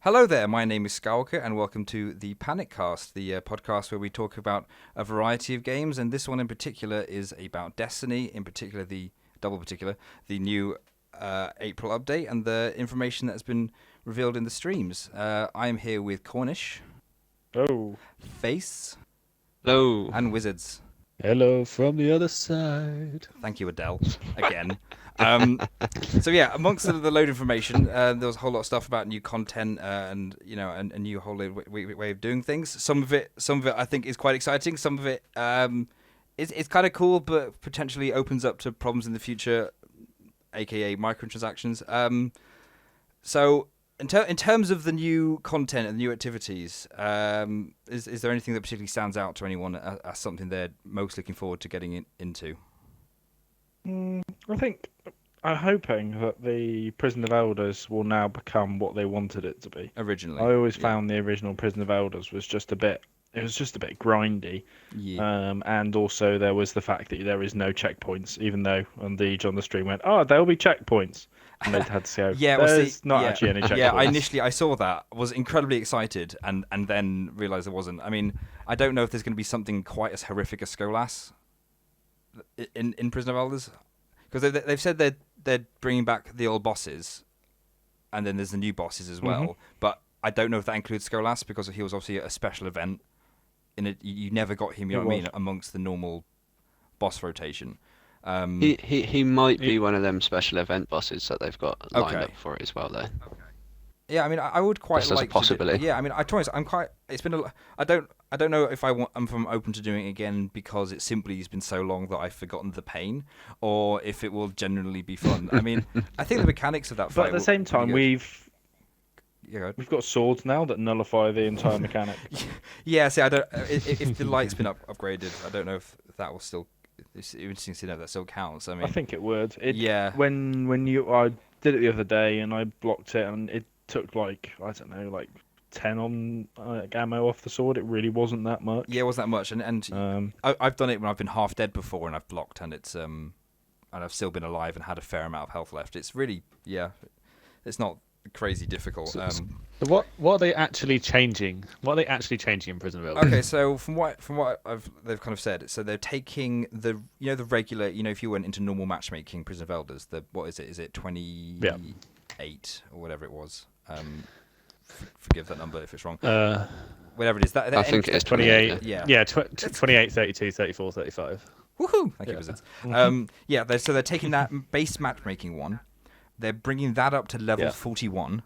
Hello there, my name is Skywalker, and welcome to the PanicCast, the podcast where we talk about a variety of games, and this one in particular is about Destiny, in particular the new April update, and the information that has been revealed in the streams. I am here with Cornish. Oh. Face. Hello. And Wizards. Hello from the other side. Thank you, Adele, again. So yeah, amongst the load of information, there was a whole lot of stuff about new content and a new whole way of doing things. Some of it I think is quite exciting. Some of it it's kind of cool, but potentially opens up to problems in the future, aka microtransactions. So in terms of the new content and the new activities, is there anything that particularly stands out to anyone as something they're most looking forward to getting into? I think I'm hoping that the Prison of Elders will now become what they wanted it to be. Originally, I always found the original Prison of Elders was just a bit. It was just a bit grindy. Yeah. And also there was the fact that there is no checkpoints, even though on the stream went, there'll be checkpoints, and they had to say, there's not actually any checkpoints. Yeah, I saw that, was incredibly excited, and then realised there wasn't. I mean, I don't know if there's going to be something quite as horrific as Skolas in Prison of Elders, because they've said they're bringing back the old bosses, and then there's the new bosses as well. Mm-hmm. But I don't know if that includes Skolas, because he was obviously a special event. You never got him, you know what I mean, amongst the normal boss rotation. He might be one of them special event bosses that they've got lined up for it as well, though. Okay. Yeah, I mean, I would quite just like as a possibility. Yeah, I mean, I'm quite. It's been I don't know if I'm open to doing it again because it simply has been so long that I've forgotten the pain, or if it will genuinely be fun. I mean, I think the mechanics of that fight. But at the same time, we've got swords now that nullify the entire mechanic. Yeah, see, I don't. If the light's been upgraded, I don't know if that will still. It's interesting to know if that still counts. I mean, I think it would. Yeah. When I did it the other day and I blocked it and it took like 10 on ammo off the sword. It really wasn't that much. Yeah, it wasn't that much. And I've done it when I've been half dead before and I've blocked and it's and I've still been alive and had a fair amount of health left. It's really it's not crazy difficult. So what are they actually changing? What are they actually changing in Prison of Elders? Okay, so from what they've kind of said, so they're taking the regular, if you went into normal matchmaking Prison of Elders, what is it? Is it 28 or whatever it was? Forgive that number if it's wrong. Whatever it is. I think it's 28. Yeah. 28, 32, 34, 35. Woohoo! Thank you, Wizards. So they're taking that base matchmaking one. They're bringing that up to level 41.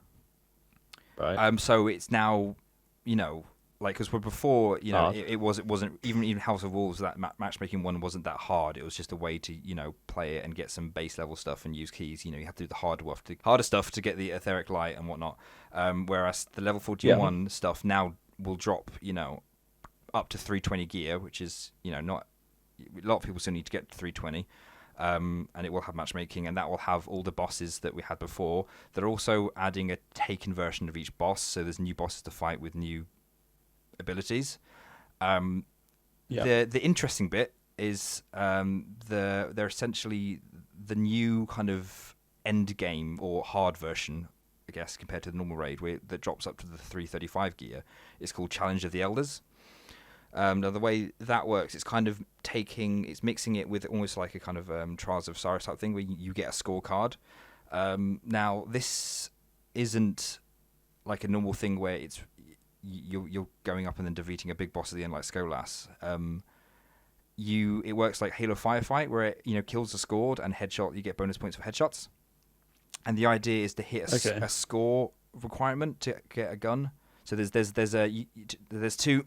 Right. So it's now, because before, it wasn't even House of Wolves, that matchmaking one wasn't that hard. It was just a way to, play it and get some base level stuff and use keys. You have to do the harder stuff to get the etheric light and whatnot. Whereas the level 41 stuff now will drop, up to 320 gear, which is, not a lot of people still need to get to 320. And it will have matchmaking, and that will have all the bosses that we had before. They're also adding a taken version of each boss, so there's new bosses to fight with new abilities. The interesting bit is they're essentially the new kind of end game or hard version, I guess, compared to the normal raid, that drops up to the 335 gear. It's called Challenge of the Elders. Now the way that works, it's kind of mixing it with almost like a kind of Trials of Cyrus type thing where you get a scorecard. Now this isn't like a normal thing where it's you're going up and then defeating a big boss at the end like Skolas. It works like Halo Firefight where it kills the scored and headshot. You get bonus points for headshots, and the idea is to hit a score requirement to get a gun. So there's two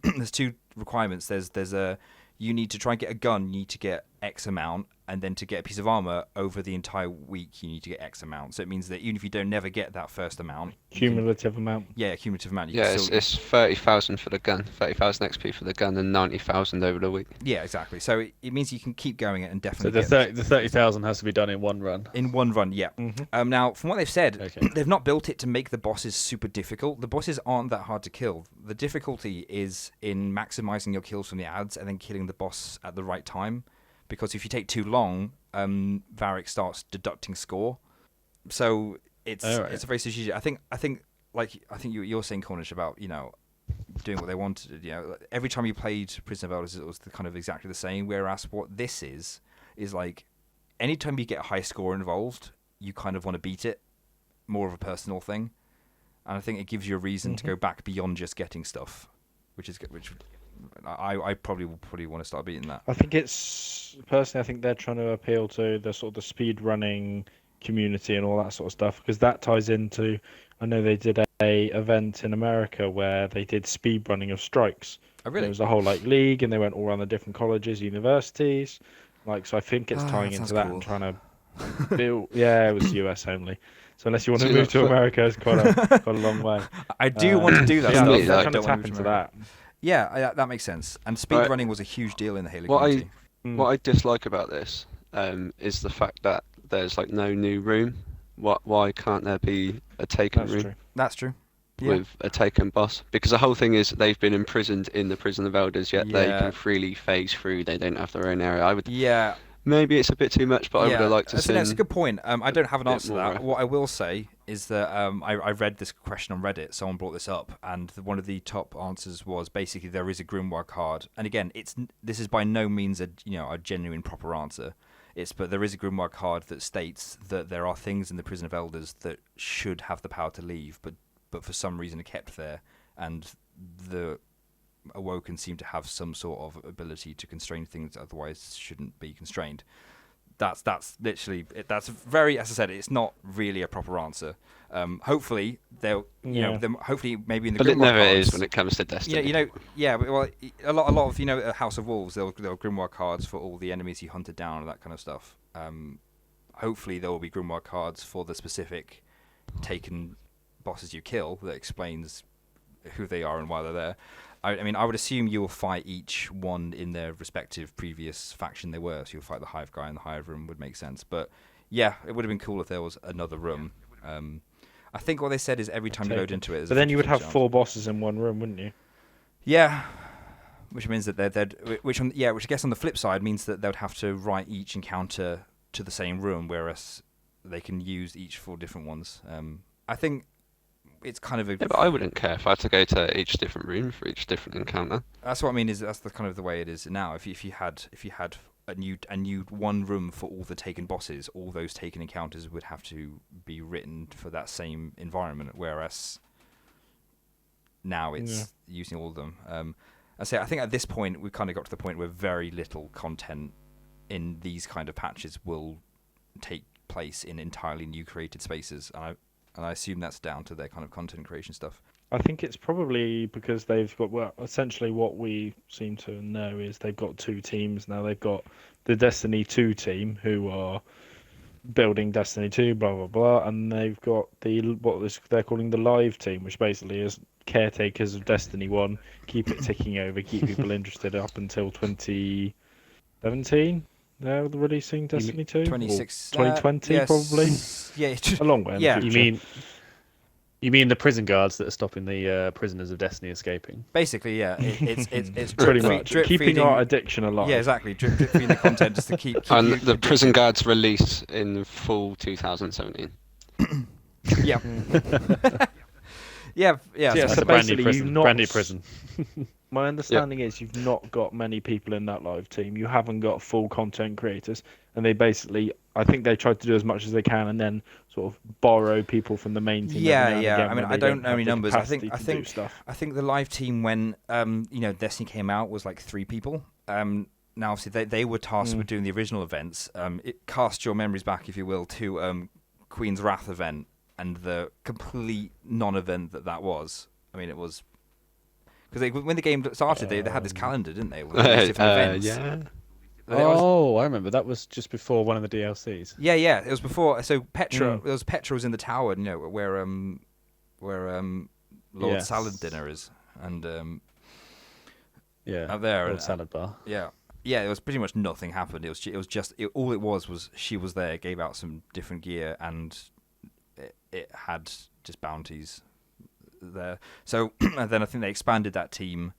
requirements. There's a you need to try and get a gun. You need to get X amount, and then to get a piece of armor over the entire week, you need to get X amount. So it means that even if you don't never get that first amount, cumulative amount. Yeah, cumulative amount. It's 30,000 for the gun, 30,000 XP for the gun, and 90,000 over the week. Yeah, exactly. So it means you can keep going and definitely. So the 30,000 has to be done in one run. In one run, yeah. Mm-hmm. Now, from what they've said, they've not built it to make the bosses super difficult. The bosses aren't that hard to kill. The difficulty is in maximizing your kills from the ads and then killing the boss at the right time. Because if you take too long, Varric starts deducting score. So it's a very strategic. I think like I think you're saying, Cornish, about doing what they wanted. Every time you played Prison of Elders, it was kind of exactly the same. Whereas what this is like, anytime you get a high score involved, you kind of want to beat it. More of a personal thing, and I think it gives you a reason to go back beyond just getting stuff, which I probably want to start beating that. I think I think they're trying to appeal to the sort of the speed running community and all that sort of stuff, because that ties into, I know they did a event in America where they did speed running of strikes. Oh, really? There was a whole league, and they went all around the different colleges, universities, so I think it's tying into that cool. And trying to build. Yeah, it was US only. So unless you want to move to America, it's quite a long way. I do want to do that stuff. Yeah, I don't tap into that. Yeah, that makes sense. And speed running was a huge deal in the Halo community. What I dislike about this is the fact that there's no new room. Why can't there be a taken room? True. That's true. With a taken boss, because the whole thing is they've been imprisoned in the Prison of Elders, yet they can freely phase through. They don't have their own area. Maybe it's a bit too much, but I would have liked to see. That's a good point. I don't have an answer to that. What I will say is that I read this question on Reddit. Someone brought this up, and one of the top answers was basically there is a Grimoire card. And again, this is by no means a genuine proper answer. But there is a Grimoire card that states that there are things in the Prison of Elders that should have the power to leave, but for some reason are kept there, and the Awoken seem to have some sort of ability to constrain things that otherwise shouldn't be constrained. That's literally that's very, as I said, it's not really a proper answer. Hopefully they'll hopefully maybe in the but it never cards, is when it comes to Destiny. Well, a lot of House of Wolves, they'll Grimoire cards for all the enemies you hunted down and that kind of stuff. Hopefully there will be Grimoire cards for the specific taken bosses you kill that explains who they are and why they're there. I mean, I would assume you will fight each one in their respective previous faction they were. So you'll fight the Hive guy in the Hive room, would make sense. But yeah, it would have been cool if there was another room. I think what they said is every time you load into it. But then you would have 4 bosses in one room, wouldn't you? Yeah, which means that which I guess on the flip side means that they would have to write each encounter to the same room, whereas they can use each for different ones. I think. It's kind of but I wouldn't care if I had to go to each different room for each different encounter. That's what I mean. That's the kind of the way it is now. If you had a new one room for all the taken bosses, all those taken encounters would have to be written for that same environment. Whereas now it's using all of them. I think at this point we've kind of got to the point where very little content in these kind of patches will take place in entirely new created spaces. And I assume that's down to their kind of content creation stuff. I think it's probably because they've got, essentially what we seem to know is they've got 2 teams now. They've got the Destiny 2 team who are building Destiny 2, blah, blah, blah. And they've got they're calling the live team, which basically is caretakers of Destiny 1, keep it ticking over, keep people interested up until 2017. They're releasing Destiny 2? 2020, probably? Yeah, a long way. Yeah. You mean the prison guards that are stopping the prisoners of Destiny escaping? Basically, yeah. It's pretty much keeping feeding, our addiction alive. Yeah, exactly. Drip feeding the content just to keep and the prison guards release in fall 2017. Yeah. Yeah. That's a brand new prison. My understanding is you've not got many people in that live team. You haven't got full content creators, and they basically, I think they try to do as much as they can, and then sort of borrow people from the main team. Yeah. I mean, I don't know any numbers. I think the live team when Destiny came out was like 3 people. Now, obviously, they were tasked with doing the original events. It cast your memories back, if you will, to Queen's Wrath event and the complete non-event that was. I mean, it was. Because when the game started, they had this calendar, didn't they? With these different events. Yeah. I remember. That was just before one of the DLCs. Yeah. It was before. So Petra, there was Petra was in the tower, where Lord Salad Dinner is, and up there, Lord Salad Bar. Yeah. It was pretty much nothing happened. All it was she was there, gave out some different gear, and it had just bounties there. So and then I think they expanded that team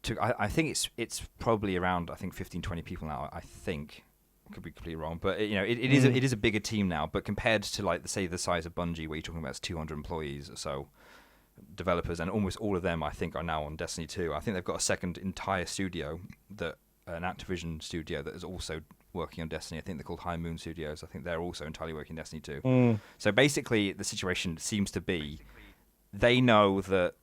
to I think it's probably around 15-20 people now, I think, could be completely wrong, but it is a bigger team now. But compared to like the size of Bungie, where you're talking about 200 employees or so, developers, and almost all of them I think are now on Destiny 2. I think they've got a second entire studio, an Activision studio that is also working on Destiny. I think they're called High Moon Studios. I think they're also entirely working on Destiny 2. So basically the situation seems to be they know that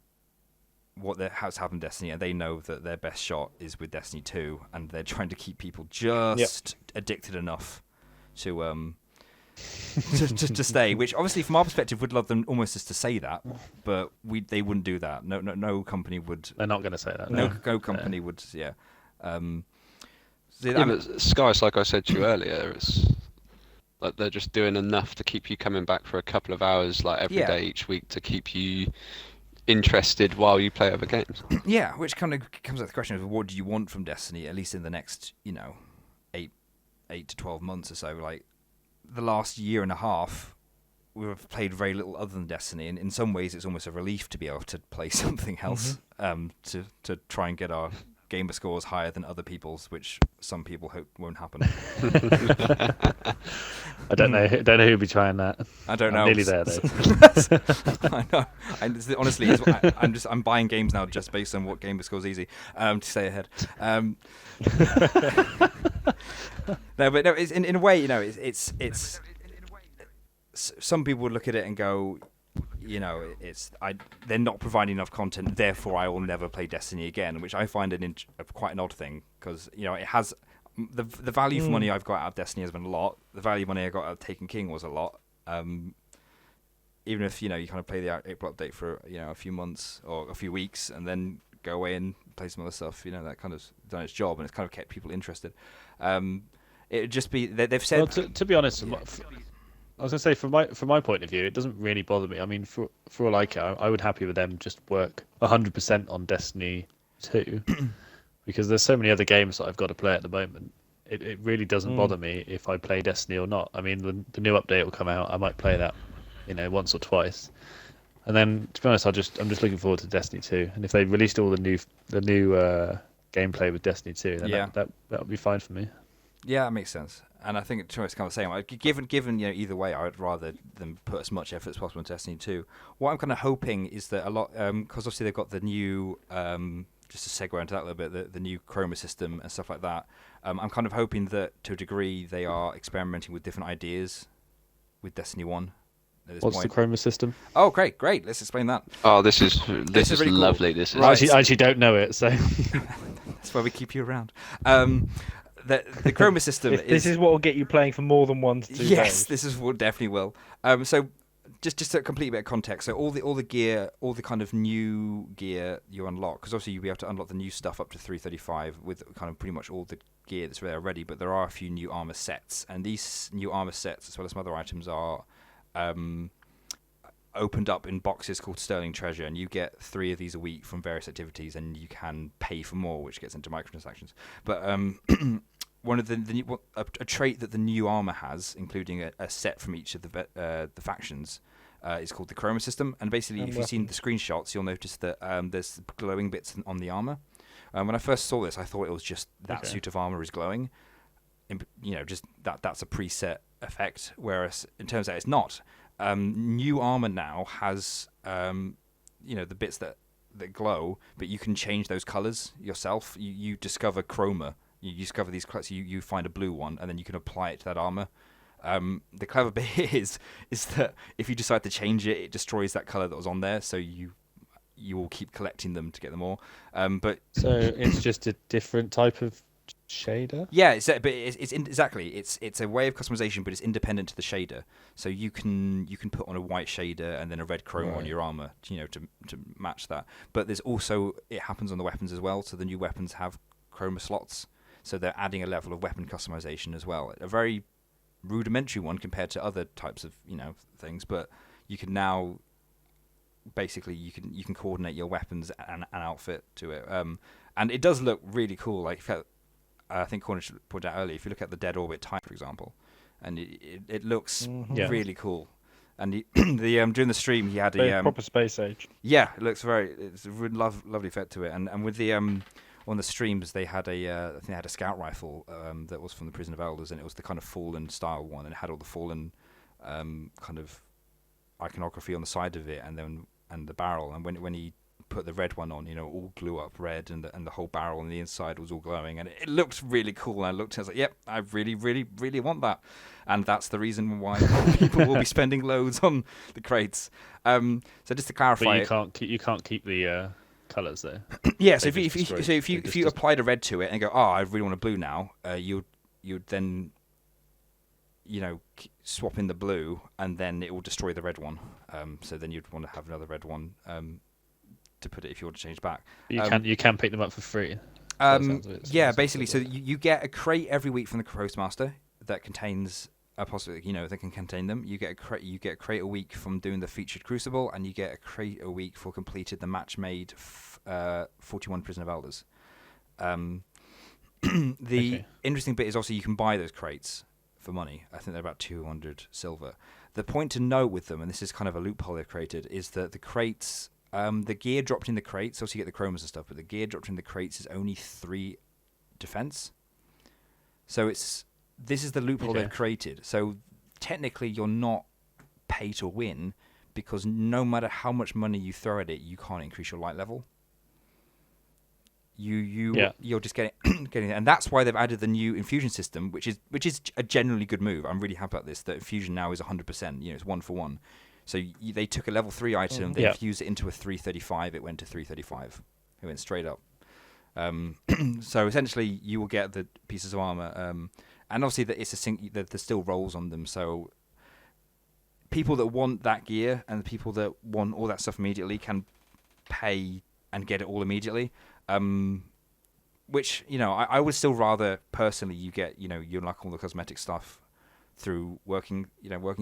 has happened in Destiny, and they know that their best shot is with Destiny 2, and they're trying to keep people just addicted enough to to stay, which obviously from our perspective would love them almost just to say that, but they wouldn't do that. No company would. They're not going to say that. No company would. Yeah. But Sky's, like I said to you earlier, it's like they're just doing enough to keep you coming back for a couple of hours, like every day each week, to keep you interested while you play other games. Yeah, which kind of comes at the question of what do you want from Destiny, at least in the next 8 to 12 months or so. Like the last year and a half, we've played very little other than Destiny, and in some ways it's almost a relief to be able to play something else, to try and get our gamer scores higher than other people's, which some people hope won't happen. I don't know who'll be trying that. I don't know. I'm nearly there though. I know. Honestly, I'm buying games now just based on what gamer scores easy to stay ahead. No, it's in a way, it's some people would look at it and go, they're not providing enough content, therefore I will never play Destiny again, which I find quite an odd thing, because it has the value for money I've got out of Destiny has been a lot. The value of money I got out of Taken King was a lot. Even if you kind of play the April update for a few months or a few weeks and then go away and play some other stuff, that kind of done its job, and it's kind of kept people interested. It'd just be they've said. Well, to be honest. I was going to say, from my point of view, it doesn't really bother me. I mean, for all I care, I would happy with them just work 100% on Destiny 2, because there's so many other games that I've got to play at the moment. It really doesn't bother me if I play Destiny or not. I mean, the new update will come out. I might play that, once or twice, and then to be honest, I'm just looking forward to Destiny 2. And if they released all the new gameplay with Destiny 2, then that would be fine for me. Yeah, that makes sense. And I think it's kind of the same. Given either way, I would rather them put as much effort as possible into Destiny 2. What I'm kind of hoping is that a lot, because obviously they've got the new, just to segue into that a little bit, the new chroma system and stuff like that. I'm kind of hoping that to a degree they are experimenting with different ideas with Destiny 1. What's the chroma system? Oh, great! Let's explain that. Oh, this is really lovely. Cool. This is. Right. I actually don't know it, so that's why we keep you around. The chroma system this is what will get you playing for more than 1 to 2 days. This is what definitely will. So just a complete bit of context. So all the gear, all the kind of new gear you unlock, because obviously you'll be able to unlock the new stuff up to 335 with kind of pretty much all the gear that's there already. But there are a few new armor sets, and these new armor sets, as well as some other items, are opened up in boxes called Sterling Treasure, and you get 3 of these a week from various activities, and you can pay for more, which gets into microtransactions. But one of a trait that the new armor has, including a set from each of the factions, is called the chroma system. And basically, if you've seen the screenshots, you'll notice that there's glowing bits on the armor. When I first saw this, I thought it was just that suit of armor is glowing. Just that's a preset effect. Whereas it turns out it's not. New armor now has the bits that glow, but you can change those colors yourself. You discover chroma. You discover these colors. You find a blue one, and then you can apply it to that armor. The clever bit is that if you decide to change it, it destroys that color that was on there. So you will keep collecting them to get them more. But so it's just a different type of shader. Yeah, it's exactly. It's a way of customization, but it's independent to the shader. So you can put on a white shader and then a red chroma on your armor, to match that. But there's also, it happens on the weapons as well. So the new weapons have chroma slots. So they're adding a level of weapon customization as well. A very rudimentary one compared to other types of things, but you can now basically you can coordinate your weapons and outfit to it. And it does look really cool. Like I think Cornish pointed out earlier, if you look at the Dead Orbit Type, for example, and it looks really cool. And during the stream, he had a proper space age. Yeah, it's a lovely effect to it. And with the on the streams they had I think they had a scout rifle that was from the Prison of Elders, and it was the kind of fallen style one, and it had all the fallen kind of iconography on the side of it, and the barrel. And when he put the red one on, all glue up red, and the whole barrel on the inside was all glowing, and it looked really cool. And I looked and I was like, yep, I really, really, really want that. And that's the reason why people will be spending loads on the crates. So just to clarify, but you can't keep the colours though. Yeah, so if you applied a red to it and go, I really want a blue now, you'd then swap in the blue, and then it will destroy the red one. So then you'd want to have another red one to put it if you want to change back. You can pick them up for free. Basically, so you get a crate every week from the Postmaster that contains possibly that can contain them. You get a crate a week from doing the featured Crucible, and you get a crate a week for completed the match made 41 Prison of Elders. The interesting bit is also you can buy those crates for money. I think they're about 200 silver. The point to note with them, and this is kind of a loophole they've created, is that the crates, the gear dropped in the crates, also you get the chromas and stuff, but the gear dropped in the crates is only 3 defense. So this is the loophole they've created. So technically you're not pay to win, because no matter how much money you throw at it, you can't increase your light level. You're just getting it, and that's why they've added the new infusion system, which is a generally good move. I'm really happy about this. That infusion now is 100%. It's 1 for 1. So they took a level 3 item, they infused it into a 335. It went to 335. It went straight up. So essentially, you will get the pieces of armor, and obviously that there's still rolls on them. So people that want that gear and the people that want all that stuff immediately can pay and get it all immediately. Which I would still rather personally you get you unlock all the cosmetic stuff through working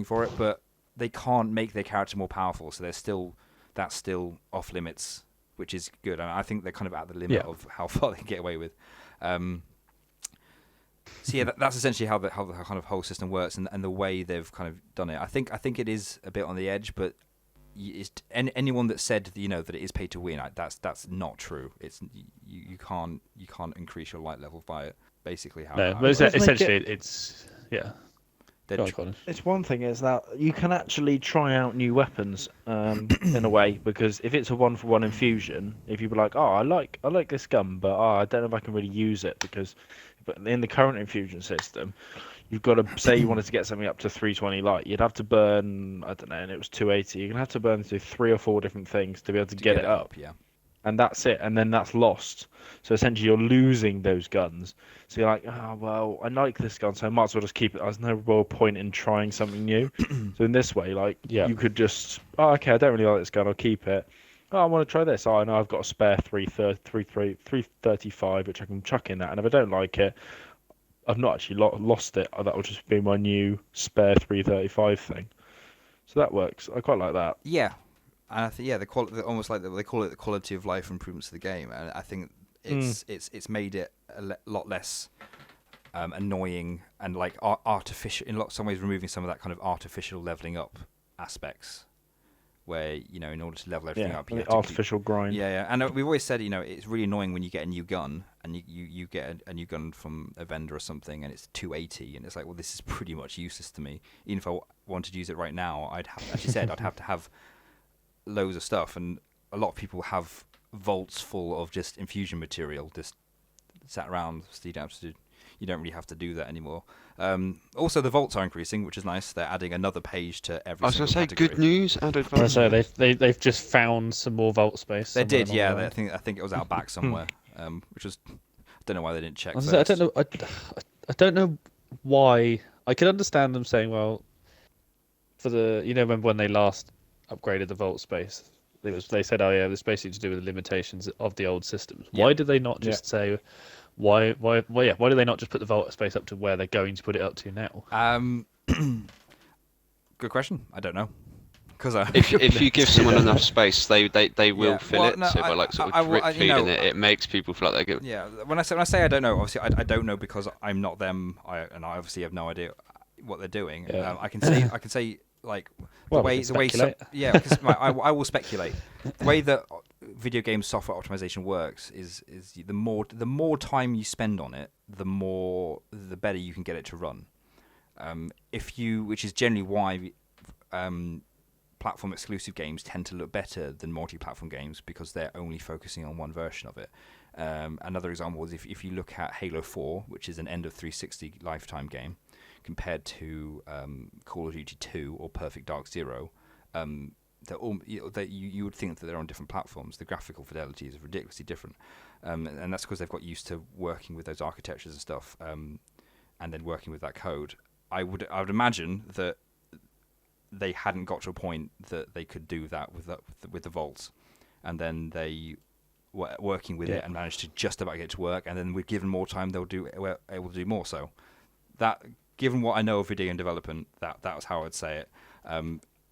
for it, but they can't make their character more powerful, so that's still off limits, which is good. And I think they're kind of at the limit of how far they can get away with. So yeah, that's essentially how the kind of whole system works, and the way they've kind of done it. I think it is a bit on the edge, but anyone that said that it is pay to win, that's not true. It's you can't increase your light level by it. Basically, essentially it's It's one thing is that you can actually try out new weapons in a way, because if it's a 1 for 1 infusion, if you be like, I like this gun, but I don't know if I can really use it, but in the current infusion system, you've got to say you wanted to get something up to 320 light, you'd have to burn, I don't know, and it was 280. You're gonna have to burn through 3 or 4 different things to be able to get it up. Yeah. And that's it, and then that's lost. So essentially, you're losing those guns. So you're like, well, I like this gun, so I might as well just keep it. There's no real point in trying something new. So in this way, you could just, okay, I don't really like this gun, I'll keep it. I want to try this. I know I've got a spare 335, which I can chuck in that. And if I don't like it, I've not actually lost it. That will just be my new spare 335 thing. So that works. I quite like that. Yeah. And I think the quality, almost like they call it the quality of life improvements to the game, and I think it's made it a lot less annoying and like artificial in some ways, removing some of that kind of artificial leveling up aspects, where in order to level everything up, you have artificial grind. Yeah, and we've always said it's really annoying when you get a new gun and you get a new gun from a vendor or something, and it's 280, and it's like, well, this is pretty much useless to me. Even if I wanted to use it right now, I'd have to have loads of stuff, and a lot of people have vaults full of just infusion material just sat around, so you don't really have to do that anymore. Also, the vaults are increasing, which is nice. They're adding another page to every. I was going to say good news. Added vault. So they've just found some more vault space. They did, yeah. I think it was out back somewhere, which was, I don't know why they didn't check. I don't know. I don't know why. I could understand them saying, well, for the remember when they last upgraded the vault space, they said, this is basically to do with the limitations of the old systems. Yeah. Why did they not just say, why do they not just put the vault space up to where they're going to put it up to now? Good question. I don't know. Because if you give someone enough space, they will fill it. No, so by drip feeding it makes people feel like they're good. Yeah. When I say I don't know, obviously I don't know because I'm not them. I obviously have no idea what they're doing. Yeah. I can say. Like the way because I will speculate. The way that video game software optimization works is the more time you spend on it, the better you can get it to run. Which is generally why platform exclusive games tend to look better than multi-platform games, because they're only focusing on one version of it. Another example is if you look at Halo 4, which is an end of 360 lifetime game, compared to Call of Duty 2 or Perfect Dark Zero, they're all, you would think that they're on different platforms. The graphical fidelity is ridiculously different, and that's because they've got used to working with those architectures and stuff, and then working with that code. I would imagine that they hadn't got to a point that they could do that with the vaults, and then they were working with it and managed to just about get it to work. And then, with given more time, we're able to do more. So, that, given what I know of video game development, that was how I'd say it.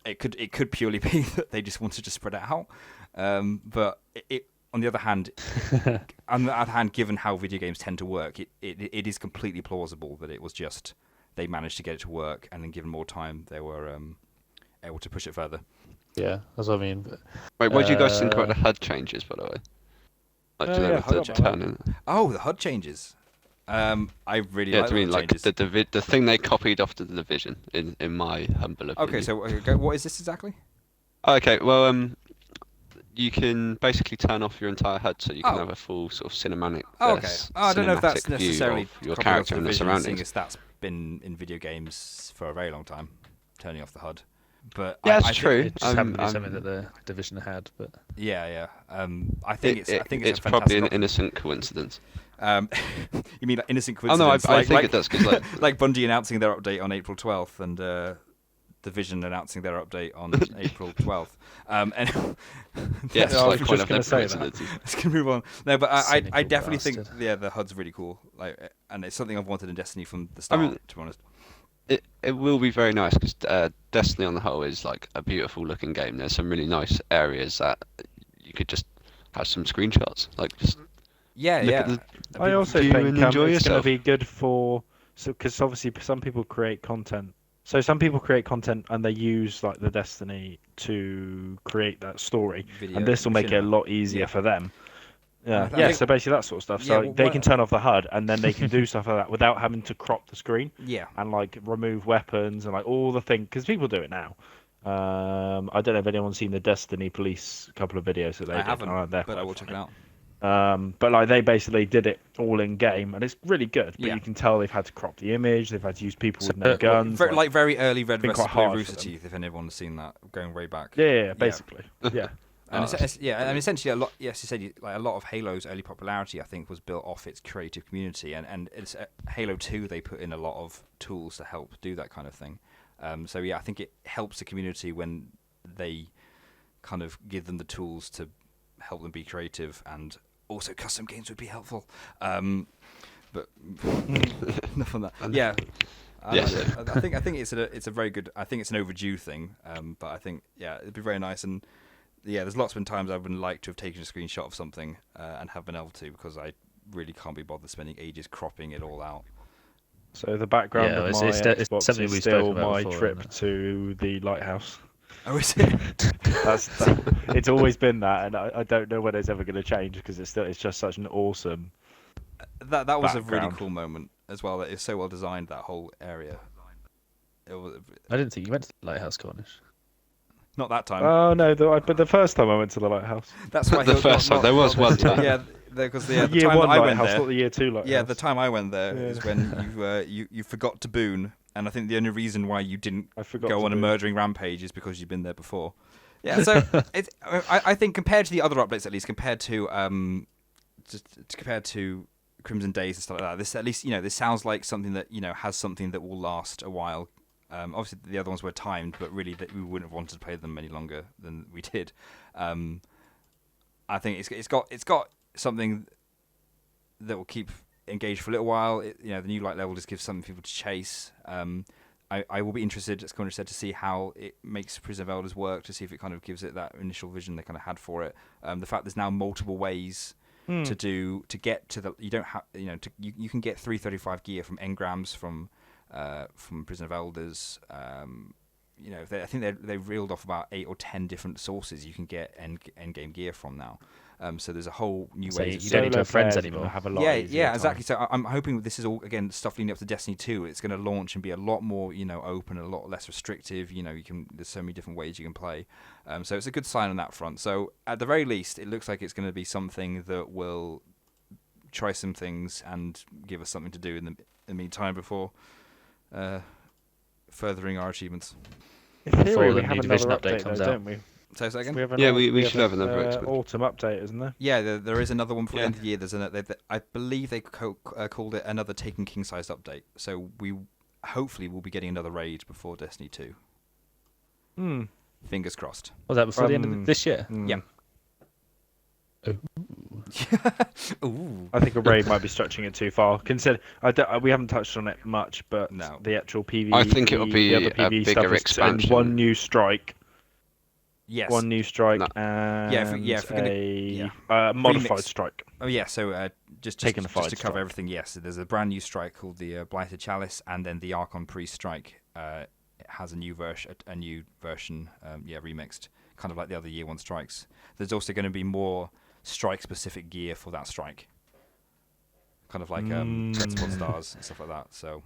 It could purely be that they just wanted to spread it out, but on the other hand, given how video games tend to work, it is completely plausible that it was just they managed to get it to work, and then given more time, they were able to push it further. Yeah, that's what I mean. But, wait, what do you guys think about the HUD changes, by the way? Like, do they have to turn in? Oh, the HUD changes. I really like the like changes. the thing they copied off the Division, in my humble opinion. Okay, so what is this exactly? Okay, well, you can basically turn off your entire HUD, so you can have a full sort of cinematic. Okay. I don't know if that's necessarily your character and the surroundings. Seeing as that's been in video games for a very long time, turning off the HUD. But yeah, that's true. It just happened to be something that the Division had, but yeah. I think it's probably an innocent coincidence. You mean like innocent coincidence? Oh no, I think it does, because like Bungie announcing their update on April 12th and Division announcing their update on April 12th. And yes, I like was one just of going their to say that. coincidences. Let's move on. No, but I definitely bastard. think the HUD's really cool. Like, and it's something I've wanted in Destiny from the start. To be honest. It will be very nice, because Destiny on the whole is like a beautiful looking game. There's some really nice areas that you could just have some screenshots, like just Yeah. I also view think and it's enjoy going to yourself. be good because obviously some people create content. So some people create content and they use like the Destiny to create that story, and this will make it a lot easier for them. Yeah, so basically that sort of stuff. So they can turn off the HUD, and then they can do stuff like that without having to crop the screen. Yeah. And like remove weapons and like all the things, because people do it now. I don't know if anyone's seen the Destiny Police couple of videos that they did. I haven't, but I will check it out. But like they basically did it all in game, and it's really good. But you can tell they've had to crop the image, they've had to use people with no guns. Very early Red vs. Blue Rooster Teeth, if anyone's seen that, going way back. Yeah, basically. Yeah. And essentially a lot. Yes, you said like a lot of Halo's early popularity, I think, was built off its creative community, and it's Halo 2. They put in a lot of tools to help do that kind of thing. So yeah, I think it helps the community when they kind of give them the tools to help them be creative, and also custom games would be helpful. But enough on that. Yeah. Yes. I think it's a very good. I think it's an overdue thing. But I think it'd be very nice. And yeah, there's lots of times I would like to have taken a screenshot of something and have been able to, because I really can't be bothered spending ages cropping it all out. So the background of my Xbox something is we've still spoken about my before, trip to the lighthouse. Oh, is it? It's always been that, and I don't know when it's ever going to change, because it's just such an awesome. That was a really background. cool moment as well. That it's so well designed, that whole area. I didn't think you went to the Lighthouse, Cornish. Not that time. Oh no, but the first time I went to the lighthouse. That's why The first time. There was one time. Yeah, because the year time one that I went lighthouse, there. not the year two lighthouse. Yeah, the time I went there is when you forgot to boon, and I think the only reason why you didn't go on a murdering rampage is because you'd been there before. Yeah, so I think compared to the other updates, at least compared to Crimson Days and stuff like that, this at least this sounds like something that has something that will last a while. Obviously, the other ones were timed, but really that we wouldn't have wanted to play them any longer than we did. I think it's got something that will keep engaged for a little while. The new light level just gives something for people to chase. I will be interested, as Cornish said, to see how it makes Prison of Elders work, to see if it kind of gives it that initial vision they kind of had for it. The fact there's now multiple ways to get to the. You don't have you can get 335 gear from engrams from Prison of Elders. I think they've reeled off about 8 or 10 different sources you can get end game gear from now. So there's a whole new way. You don't need to have friends anymore. Have a lot yeah, exactly. So I'm hoping this is all again stuff leading up to Destiny 2. It's going to launch and be a lot more, open, and a lot less restrictive. There's so many different ways you can play. So it's a good sign on that front. So at the very least, it looks like it's going to be something that will try some things and give us something to do in the meantime before furthering our achievements. In theory, Before we the have new another Division update, update comes though, out. don't we? Say that again? We should have another expansion. autumn update, isn't there? Yeah, there is another one for the end of the year. I believe they called it another Taken King-sized update. So we hopefully will be getting another raid before Destiny 2. Fingers crossed. Was that before the end of this year? Yeah. Ooh. I think a raid might be stretching it too far. We haven't touched on it much, but the actual PvE. I think it'll be the other a PvE bigger stuff expansion. and one new strike. Yes. One new strike No. and modified remixed strike. Oh yeah, so just to cover strike. everything, yes, there's a brand new strike called the Blighted Chalice, and then the Archon Priest strike. It has a new version, remixed, kind of like the other Year 1 strikes. There's also going to be more strike-specific gear for that strike, kind of like Red Spot stars and stuff like that. So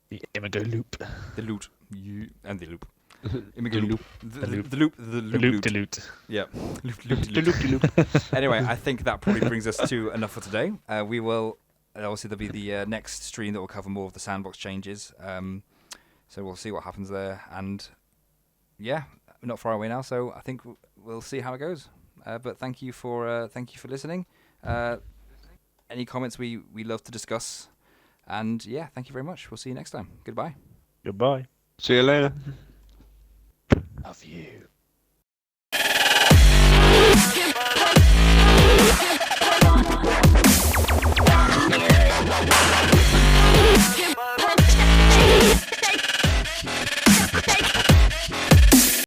The Imago loop. the loot and the loop. Imago loop. The loop. Yeah. Loop. Anyway, I think that probably brings us to enough for today. We will obviously there'll be the next stream that will cover more of the sandbox changes. So we'll see what happens there, and we're not far away now. So I think we'll see how it goes. But thank you for listening. Any comments we love to discuss, and thank you very much. We'll see you next time. Goodbye. Goodbye. See you later. Love you.